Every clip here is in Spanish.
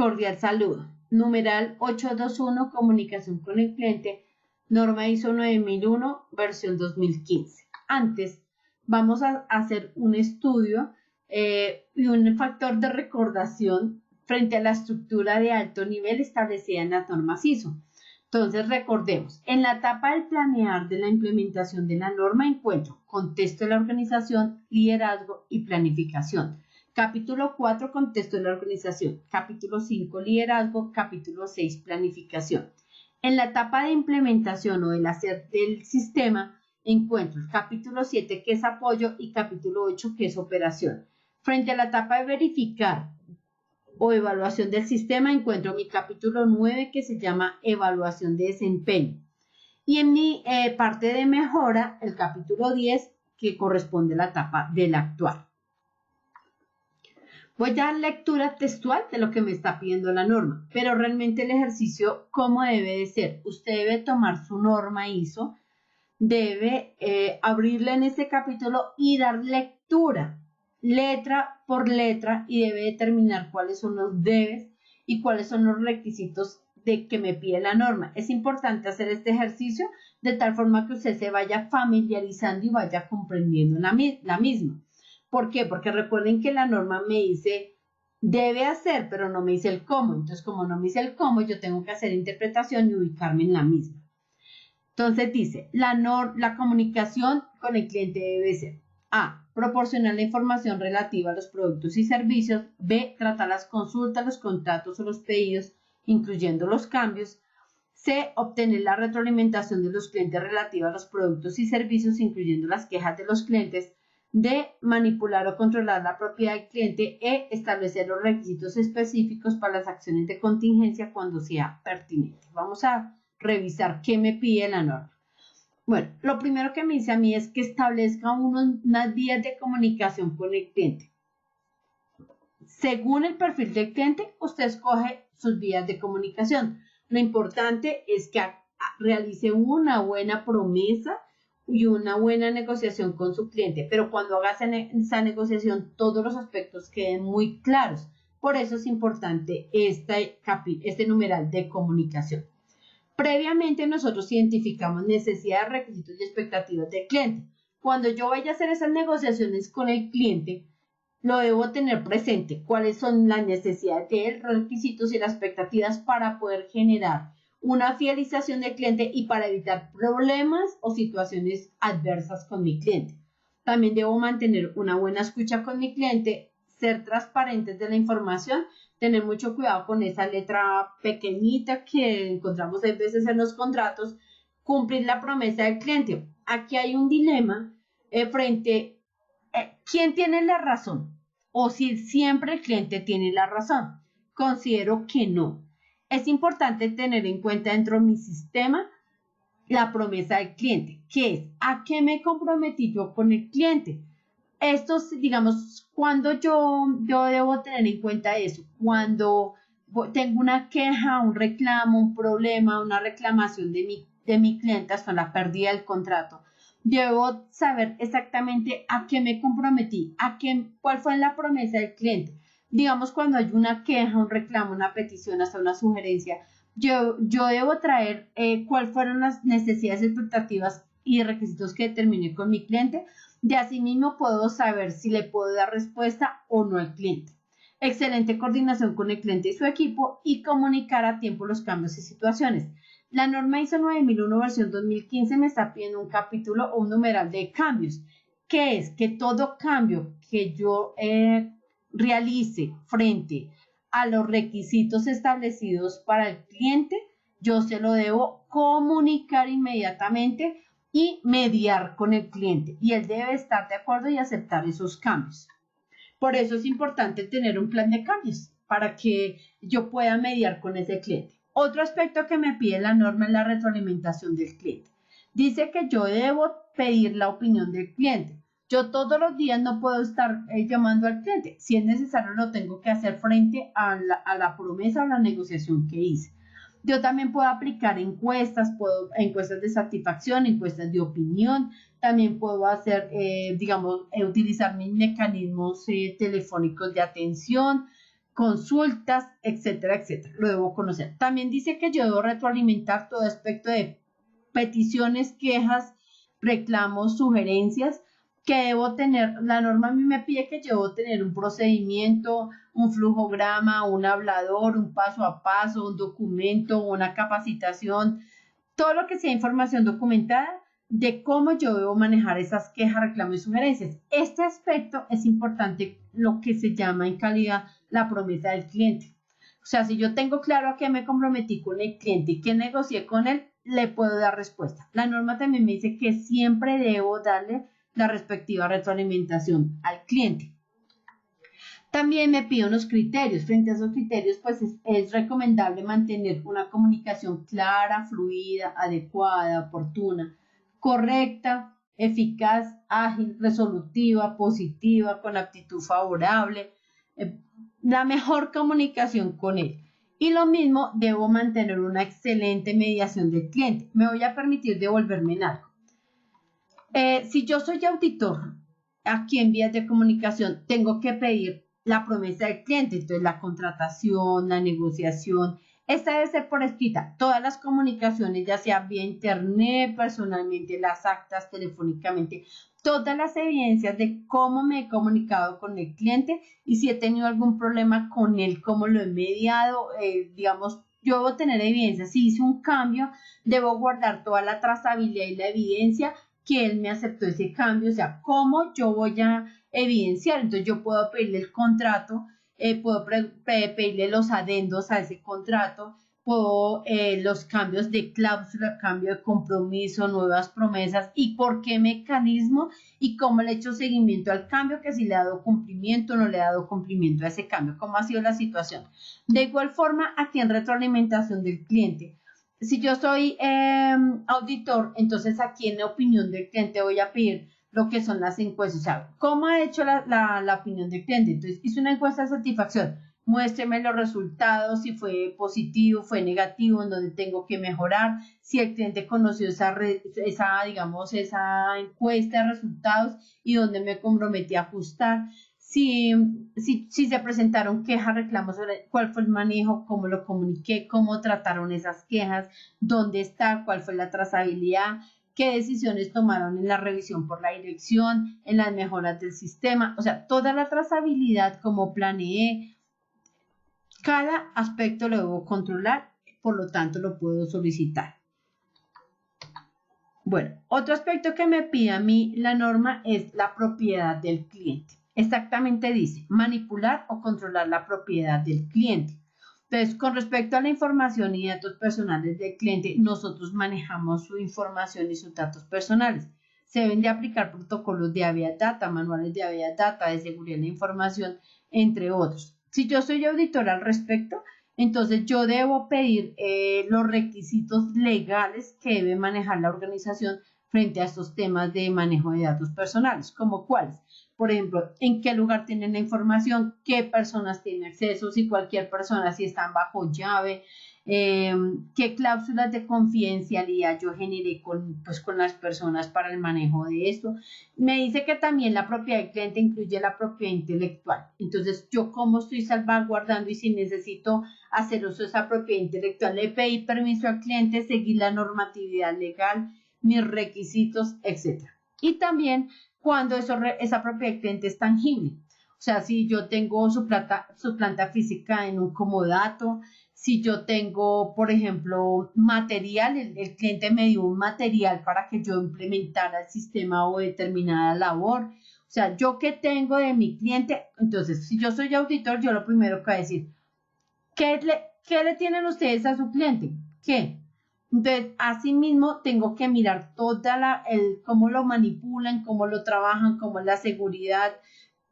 Cordial saludo. Numeral 821, comunicación con el cliente, norma ISO 9001, versión 2015. Antes, vamos a hacer un estudio y un factor de recordación frente a la estructura de alto nivel establecida en las normas ISO. Entonces, recordemos, en la etapa del planear de la implementación de la norma encuentro contexto de la organización, liderazgo y planificación. Capítulo 4, contexto de la organización. Capítulo 5, liderazgo. Capítulo 6, planificación. En la etapa de implementación o del hacer del sistema, encuentro el capítulo 7, que es apoyo, y capítulo 8, que es operación. Frente a la etapa de verificar o evaluación del sistema, encuentro mi capítulo 9, que se llama evaluación de desempeño. Y en mi parte de mejora, el capítulo 10, que corresponde a la etapa del actuar. Voy a dar lectura textual de lo que me está pidiendo la norma, pero realmente el ejercicio, ¿cómo debe de ser? Usted debe tomar su norma ISO, debe abrirla en este capítulo y dar lectura, letra por letra, y debe determinar cuáles son los debes y cuáles son los requisitos de que me pide la norma. Es importante hacer este ejercicio de tal forma que usted se vaya familiarizando y vaya comprendiendo la misma. ¿Por qué? Porque recuerden que la norma me dice debe hacer, pero no me dice el cómo. Entonces, como no me dice el cómo, yo tengo que hacer interpretación y ubicarme en la misma. Entonces dice, la comunicación con el cliente debe ser A. Proporcionar la información relativa a los productos y servicios. B. Tratar las consultas, los contratos o los pedidos, incluyendo los cambios. C. Obtener la retroalimentación de los clientes relativa a los productos y servicios, incluyendo las quejas de los clientes. D. Manipular o controlar la propiedad del cliente. E. Establecer los requisitos específicos para las acciones de contingencia cuando sea pertinente. Vamos a revisar qué me pide la norma. Bueno, lo primero que me dice a mí es que establezca unas vías de comunicación con el cliente. Según el perfil del cliente, usted escoge sus vías de comunicación. Lo importante es que realice una buena promesa y una buena negociación con su cliente, pero cuando haga esa negociación, todos los aspectos queden muy claros. Por eso es importante este numeral de comunicación. Previamente nosotros identificamos necesidades, requisitos y expectativas del cliente. Cuando yo vaya a hacer esas negociaciones con el cliente, lo debo tener presente, cuáles son las necesidades de él, los requisitos y las expectativas para poder generar una fidelización del cliente y para evitar problemas o situaciones adversas con mi cliente. También debo mantener una buena escucha con mi cliente, ser transparentes de la información, tener mucho cuidado con esa letra pequeñita que encontramos a veces en los contratos, cumplir la promesa del cliente. Aquí hay un dilema frente ¿quién tiene la razón? O si siempre el cliente tiene la razón. Considero que no. Es importante tener en cuenta dentro de mi sistema la promesa del cliente, que es ¿a qué me comprometí yo con el cliente? Esto, digamos, cuando yo debo tener en cuenta eso, cuando tengo una queja, un reclamo, un problema, una reclamación de mi cliente hasta la pérdida del contrato, debo saber exactamente a qué me comprometí, cuál fue la promesa del cliente. Digamos, cuando hay una queja, un reclamo, una petición, hasta una sugerencia, yo debo traer cuáles fueron las necesidades, expectativas y requisitos que determiné con mi cliente. De asimismo puedo saber si le puedo dar respuesta o no al cliente. Excelente coordinación con el cliente y su equipo y comunicar a tiempo los cambios y situaciones. La norma ISO 9001 versión 2015 me está pidiendo un capítulo o un numeral de cambios, que es que todo cambio que yo realice frente a los requisitos establecidos para el cliente, yo se lo debo comunicar inmediatamente y mediar con el cliente. Y él debe estar de acuerdo y aceptar esos cambios. Por eso es importante tener un plan de cambios para que yo pueda mediar con ese cliente. Otro aspecto que me pide la norma es la retroalimentación del cliente. Dice que yo debo pedir la opinión del cliente. Yo todos los días no puedo estar llamando al cliente. Si es necesario, lo tengo que hacer frente a la promesa o la negociación que hice. Yo también puedo aplicar encuestas de satisfacción, encuestas de opinión. También puedo hacer, utilizar mis mecanismos telefónicos de atención, consultas, etcétera, etcétera. Lo debo conocer. También dice que yo debo retroalimentar todo aspecto de peticiones, quejas, reclamos, sugerencias que debo tener. La norma a mí me pide que yo debo tener un procedimiento, un flujograma, un hablador, un paso a paso, un documento, una capacitación, todo lo que sea información documentada de cómo yo debo manejar esas quejas, reclamos y sugerencias. Este aspecto es importante, lo que se llama en calidad la promesa del cliente. O sea, si yo tengo claro a qué me comprometí con el cliente y qué negocié con él, le puedo dar respuesta. La norma también me dice que siempre debo darle la respectiva retroalimentación al cliente. También me pide unos criterios. Frente a esos criterios, pues es recomendable mantener una comunicación clara, fluida, adecuada, oportuna, correcta, eficaz, ágil, resolutiva, positiva, con actitud favorable, la mejor comunicación con él. Y lo mismo, debo mantener una excelente mediación del cliente. Me voy a permitir devolverme en algo. Si yo soy auditor, aquí en vías de comunicación, tengo que pedir la promesa del cliente, entonces la contratación, la negociación, esta debe ser por escrita. Todas las comunicaciones, ya sea vía internet, personalmente, las actas, telefónicamente, todas las evidencias de cómo me he comunicado con el cliente y si he tenido algún problema con él, cómo lo he mediado, digamos, yo debo tener evidencia. Si hice un cambio, debo guardar toda la trazabilidad y la evidencia que él me aceptó ese cambio, o sea, cómo yo voy a evidenciar. Entonces yo puedo pedirle el contrato, puedo pedirle los adendos a ese contrato, puedo los cambios de cláusula, cambio de compromiso, nuevas promesas y por qué mecanismo y cómo le he hecho seguimiento al cambio, que si le ha dado cumplimiento o no le ha dado cumplimiento a ese cambio, cómo ha sido la situación. De igual forma, aquí en retroalimentación del cliente. Si yo soy auditor, entonces aquí en la opinión del cliente voy a pedir lo que son las encuestas. O sea, ¿cómo ha hecho la opinión del cliente? Entonces, hice una encuesta de satisfacción. Muéstreme los resultados, si fue positivo, fue negativo, en donde tengo que mejorar, si el cliente conoció digamos, esa encuesta de resultados y donde me comprometí a ajustar. Si se presentaron quejas, reclamos sobre cuál fue el manejo, cómo lo comuniqué, cómo trataron esas quejas, dónde está, cuál fue la trazabilidad, qué decisiones tomaron en la revisión por la dirección, en las mejoras del sistema, o sea, toda la trazabilidad, como planeé, cada aspecto lo debo controlar, por lo tanto lo puedo solicitar. Bueno, otro aspecto que me pide a mí la norma es la propiedad del cliente. Exactamente dice, manipular o controlar la propiedad del cliente. Entonces, con respecto a la información y datos personales del cliente, nosotros manejamos su información y sus datos personales. Se deben de aplicar protocolos de habeas data, manuales de habeas data, de seguridad de la información, entre otros. Si yo soy auditor al respecto, entonces yo debo pedir los requisitos legales que debe manejar la organización frente a estos temas de manejo de datos personales, como cuáles. Por ejemplo, en qué lugar tienen la información, qué personas tienen acceso, si cualquier persona, si están bajo llave, qué cláusulas de confidencialidad yo generé con las personas para el manejo de esto. Me dice que también la propiedad del cliente incluye la propiedad intelectual. Entonces, yo cómo estoy salvaguardando y si necesito hacer uso de esa propiedad intelectual, le pedí permiso al cliente, seguir la normatividad legal, mis requisitos, etc. Y también cuando esa propiedad del cliente es tangible. O sea, si yo tengo su planta física en un comodato, si yo tengo, por ejemplo, material, el cliente me dio un material para que yo implementara el sistema o determinada labor. O sea, yo qué tengo de mi cliente. Entonces, si yo soy auditor, yo lo primero que voy a decir, ¿qué le tienen ustedes a su cliente? ¿Qué? Entonces, asimismo, tengo que mirar cómo lo manipulan, cómo lo trabajan, cómo es la seguridad,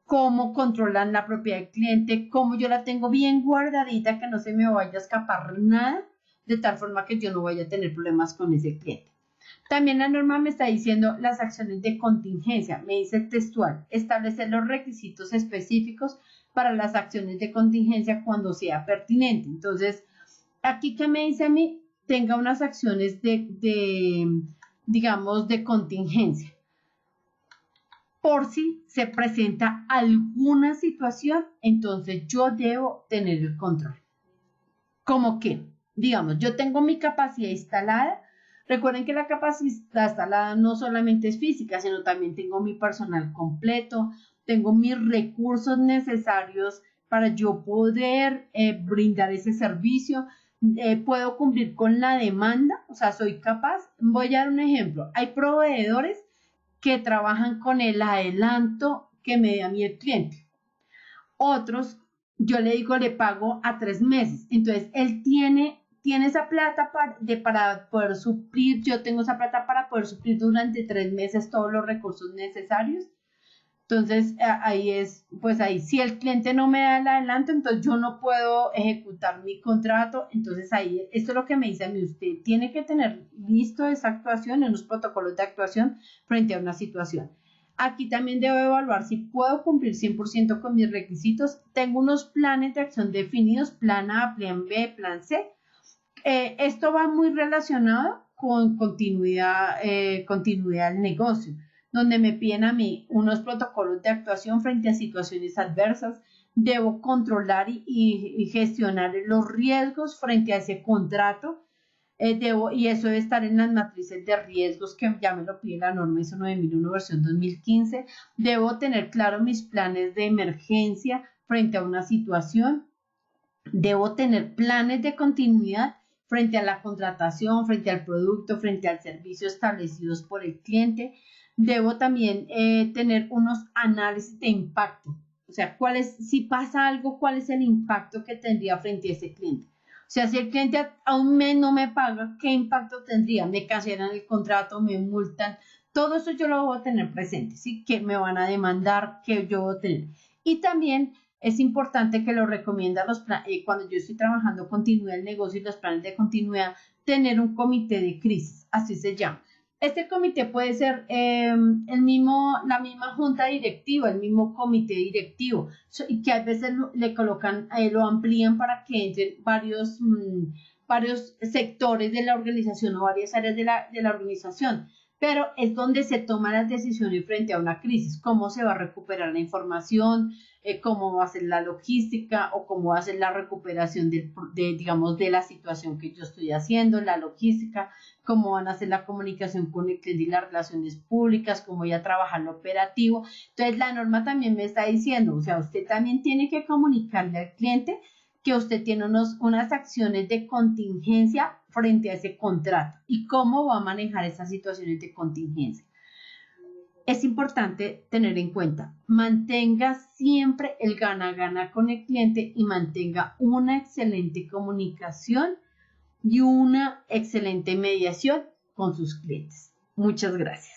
cómo controlan la propiedad del cliente, cómo yo la tengo bien guardadita, que no se me vaya a escapar nada, de tal forma que yo no vaya a tener problemas con ese cliente. También la norma me está diciendo las acciones de contingencia, me dice textual, establecer los requisitos específicos para las acciones de contingencia cuando sea pertinente. Entonces, aquí que me dice a mí, tenga unas acciones digamos, de contingencia. por si se presenta alguna situación, entonces yo debo tener el control. ¿Cómo que? Digamos, yo tengo mi capacidad instalada. Recuerden que la capacidad instalada no solamente es física, sino también tengo mi personal completo, tengo mis recursos necesarios para yo poder brindar ese servicio, puedo cumplir con la demanda, o sea, soy capaz. Voy a dar un ejemplo. Hay proveedores que trabajan con el adelanto que me da a mí el cliente. Otros, yo le digo, le pago a 3 meses. Entonces, él tiene esa plata para poder suplir, yo tengo esa plata para poder suplir durante 3 meses todos los recursos necesarios. Entonces, ahí es, pues ahí, si el cliente no me da el adelanto, entonces yo no puedo ejecutar mi contrato. Entonces, ahí, esto es lo que me dice a mí, usted tiene que tener listo esa actuación, en los protocolos de actuación frente a una situación. Aquí también debo evaluar si puedo cumplir 100% con mis requisitos. Tengo unos planes de acción definidos, plan A, plan B, plan C. Esto va muy relacionado con continuidad del negocio, donde me piden a mí unos protocolos de actuación frente a situaciones adversas. Debo controlar y gestionar los riesgos frente a ese contrato. Y eso debe estar en las matrices de riesgos que ya me lo pide la norma ISO 9001 versión 2015. Debo tener claro mis planes de emergencia frente a una situación. Debo tener planes de continuidad frente a la contratación, frente al producto, frente al servicio establecidos por el cliente. Debo también tener unos análisis de impacto. O sea, si pasa algo, cuál es el impacto que tendría frente a ese cliente. O sea, si el cliente a un mes no me paga, ¿qué impacto tendría? Me cancelan el contrato, me multan. Todo eso yo lo voy a tener presente, ¿sí? Que me van a demandar, que yo voy a tener. Y también es importante que lo recomienda cuando yo estoy trabajando continuidad del negocio y los planes de continuidad, tener un comité de crisis, así se llama. Este comité puede ser la misma junta directiva, el mismo comité directivo, y que a veces le colocan, lo amplían para que entren varios sectores de la organización o varias áreas de la organización, pero es donde se toman las decisiones frente a una crisis, cómo se va a recuperar la información, cómo va a ser la logística o cómo va a ser la recuperación digamos, de la situación que yo estoy haciendo, la logística, cómo van a hacer la comunicación con el cliente y las relaciones públicas, cómo voy a trabajar lo operativo. Entonces, la norma también me está diciendo, o sea, usted también tiene que comunicarle al cliente que usted tiene unas acciones de contingencia frente a ese contrato y cómo va a manejar esas situaciones de contingencia. Es importante tener en cuenta, mantenga siempre el gana-gana con el cliente y mantenga una excelente comunicación y una excelente mediación con sus clientes. Muchas gracias.